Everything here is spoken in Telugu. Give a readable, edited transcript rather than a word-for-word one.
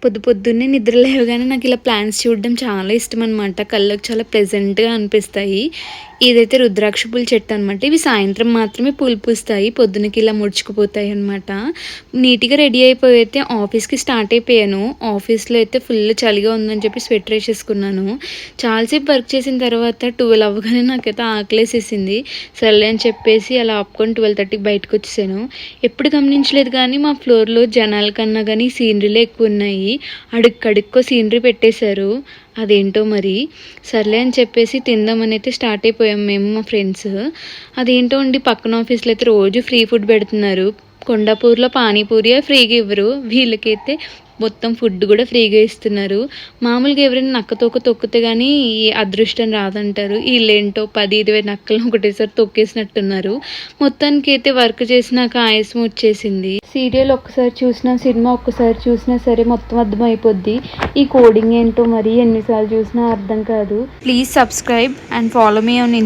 పొద్దున్నే నిద్ర లేవగానే నాకు ఇలా ప్లాంట్స్ చూడడం చాలా ఇష్టం అనమాట. కళ్ళకి చాలా ప్లెజెంట్‌గా అనిపిస్తాయి. ఇదైతే రుద్రాక్ష పూల చెట్టు అనమాట. ఇవి సాయంత్రం మాత్రమే పూలు పూస్తాయి. పొద్దునకి ఇలా ముడుచుకుపోతాయి అనమాట. నీట్‌గా రెడీ అయిపోయి అయితే ఆఫీస్‌కి స్టార్ట్ అయిపోయాను. ఆఫీస్‌లో అయితే ఫుల్ చలిగా ఉందని చెప్పి స్వెటర్ ఏసేసుకున్నాను. చాలాసేపు వర్క్ చేసిన తర్వాత 12 అవ్వగానే నాకైతే ఆకలేసేసింది. సర్లే అని చెప్పేసి అలా ఆపుకొని 12:30కి బయటకొచ్చేసాను. ఎప్పుడు గమనించలేదు కానీ మా ఫ్లోర్‌లో జనాల కన్నా గానీ సీనరీలే ఎక్కువున్నాయి. అడుక్కడుక్కో సీనరీ పెట్టేశారు. అదేంటో మరి. సర్లే అని చెప్పేసి తిందామని అయితే స్టార్ట్ అయిపోయాం మేము మా ఫ్రెండ్స్. అదేంటో అండి పక్కన ఆఫీస్‌లో అయితే రోజు ఫ్రీ ఫుడ్ పెడుతున్నారు. కొండాపూర్‌లో పానీపూరియే ఫ్రీగా ఇవ్వరు. వీళ్ళకైతే మొత్తం ఫుడ్ కూడా ఫ్రీగా ఇస్తున్నారు. మామూలుగా ఎవరైనా నక్కతోక తొక్కితే గానీ ఈ అదృష్టం రాదంటారు. ఈళ్ళేంటో 10, 20 నక్కలను ఒకటేసారి తొక్కేసినట్టున్నారు. మొత్తానికైతే వర్క్ చేసినాక ఆయాసం వచ్చేసింది. సీరియల్ ఒక్కసారి చూసినా, సినిమా ఒక్కసారి చూసినా సరే మొత్తం అర్థమైపోద్ది. ఈ కోడింగ్ ఏంటో మరి ఎన్నిసార్లు చూసినా అర్థం కాదు. Please subscribe and follow me on